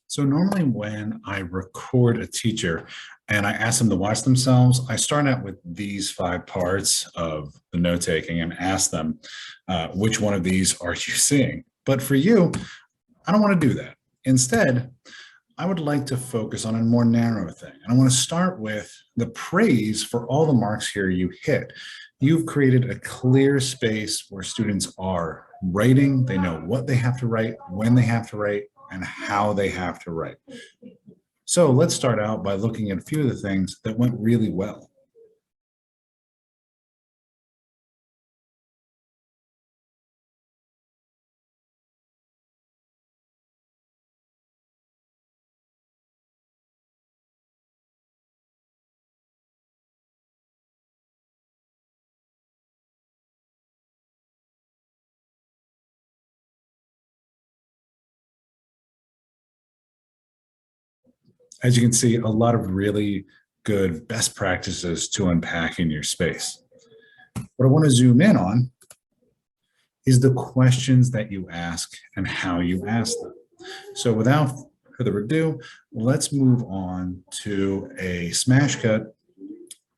So normally when I record a teacher and I ask them to watch themselves, I start out with these five parts of the note taking and ask them, which one of these are you seeing? But for you, I don't want to do that. Instead, I would like to focus on a more narrow thing. And I want to start with the praise for all the marks here you hit. You've created a clear space where students are writing. They know what they have to write, when they have to write, and how they have to write. So let's start out by looking at a few of the things that went really well. As you can see, a lot of really good best practices to unpack in your space. What I want to zoom in on is the questions that you ask and how you ask them. So without further ado, let's move on to a smash cut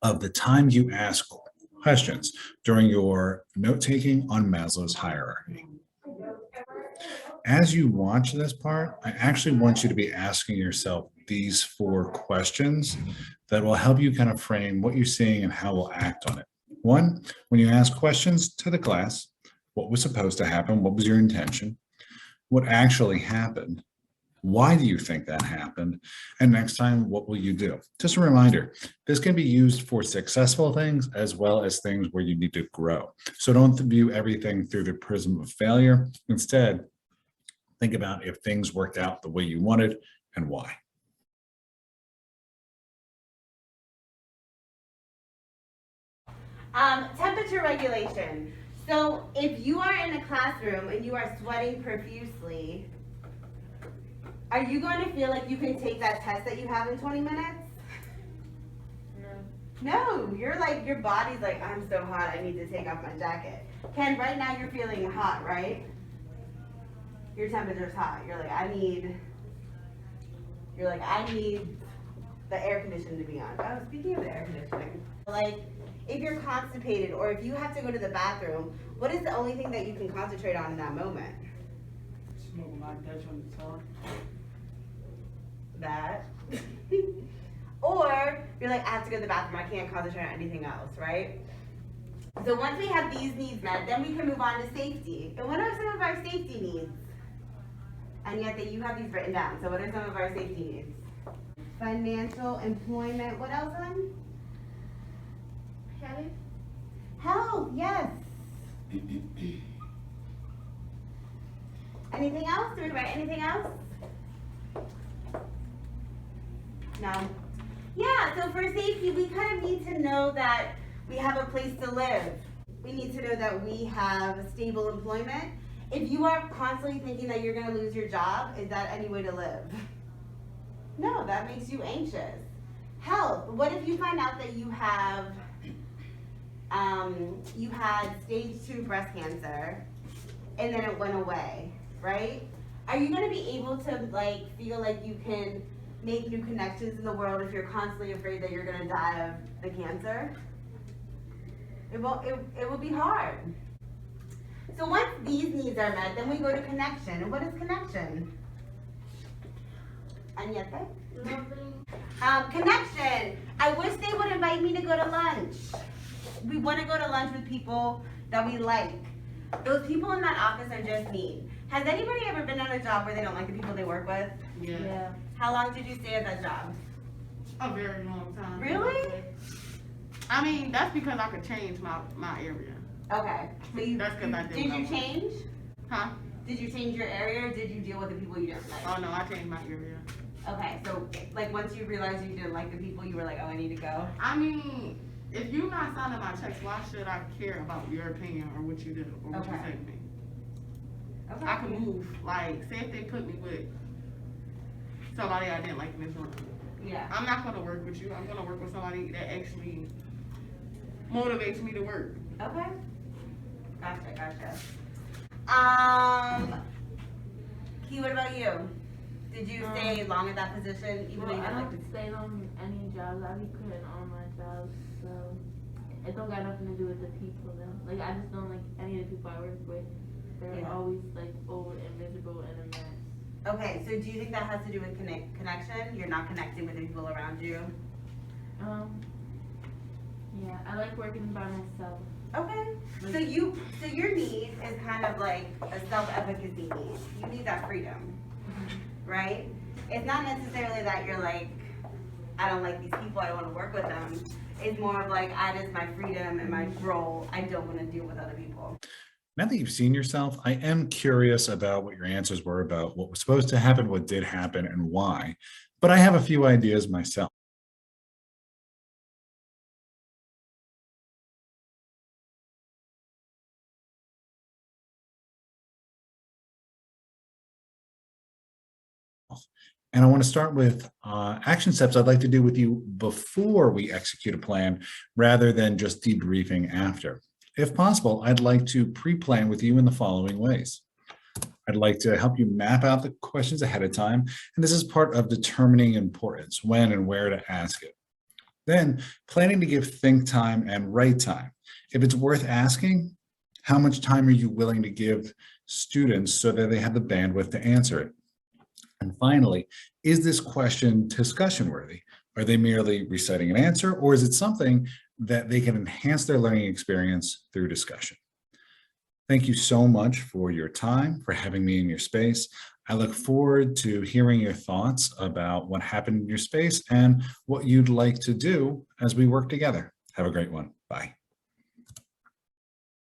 of the time you ask questions during your note taking on Maslow's hierarchy. As you watch this part, I actually want you to be asking yourself these four questions that will help you kind of frame what you're seeing and how we'll act on it. One, when you ask questions to the class, what was supposed to happen? What was your intention? What actually happened? Why do you think that happened? And next time, what will you do? Just a reminder, this can be used for successful things as well as things where you need to grow. So don't view everything through the prism of failure. Instead, think about if things worked out the way you wanted and why. Temperature regulation. So if you are in a classroom and you are sweating profusely, are you going to feel like you can take that test that you have in 20 minutes? No, you're like, your body's like, I'm so hot, I need to take off my jacket. Ken, right now you're feeling hot, right? Your temperature's hot. You're like, I need the air conditioning to be on. Oh, speaking of the air conditioning, like, if you're constipated or if you have to go to the bathroom, what is the only thing that you can concentrate on in that moment? Smoke my Dutch on the top. That. Or you're like, I have to go to the bathroom, I can't concentrate on anything else, right? So once we have these needs met, then we can move on to safety. And what are some of our safety needs? And yet that you have these written down. So what are some of our safety needs? Financial, employment, what else, hon? Health. Health, yes. Anything else? Do we write anything else? No. Yeah, so for safety, we kind of need to know that we have a place to live. We need to know that we have stable employment. If you are constantly thinking that you're going to lose your job, is that any way to live? No, that makes you anxious. Health. What if you find out that you have, you had stage 2 breast cancer, and then it went away, right? Are you going to be able to like feel like you can make new connections in the world if you're constantly afraid that you're going to die of the cancer? It will be hard. So once these needs are met, then we go to connection. And what is connection? Agnete? Connection. I wish they would invite me to go to lunch. We want to go to lunch with people that we like. Those people in that office are just mean. Has anybody ever been at a job where they don't like the people they work with? Yeah. How long did you stay at that job? A very long time. Really? I mean, that's because I could change my area. Okay. So That's 'cause I did did what I you wanted. change? Huh? Did you change your area or did you deal with the people you didn't like? Oh no, I changed my area. Okay, so like once you realized you didn't like the people, you were like, oh, I need to go. I mean, if you're not signing my checks, why should I care about your opinion or what you do or what you Okay. say to me? Okay. I can move. Like, say if they put me with somebody I didn't like in this room. Yeah. I'm not gonna work with you. I'm gonna work with somebody that actually motivates me to work. Okay. Gotcha. Key, what about you? Did you stay long at that position, even though Well, you I didn't like don't the? stay on any jobs. I be quitting all my jobs, so it don't got nothing to do with the people though. Like I just don't like any of the people I work with. They're Yeah. always like old and miserable and a mess. Okay, so do you think that has to do with connection? You're not connecting with the people around you? Um, yeah, I like working by myself. Okay, so your need is kind of like a self-efficacy need. You need that freedom, right? It's not necessarily that you're like, I don't like these people, I don't wanna work with them. It's more of like, I just, my freedom and my role, I don't wanna deal with other people. Now that you've seen yourself, I am curious about what your answers were about what was supposed to happen, what did happen, and why. But I have a few ideas myself. And I want to start with action steps I'd like to do with you before we execute a plan rather than just debriefing after. If possible, I'd like to pre plan with you in the following ways. I'd like to help you map out the questions ahead of time. And this is part of determining importance, when and where to ask it. Then planning to give think time and write time. If it's worth asking, how much time are you willing to give students so that they have the bandwidth to answer it? And finally, is this question discussion worthy? Are they merely reciting an answer, or is it something that they can enhance their learning experience through discussion? Thank you so much for your time, for having me in your space. I look forward to hearing your thoughts about what happened in your space and what you'd like to do as we work together. Have a great one. Bye.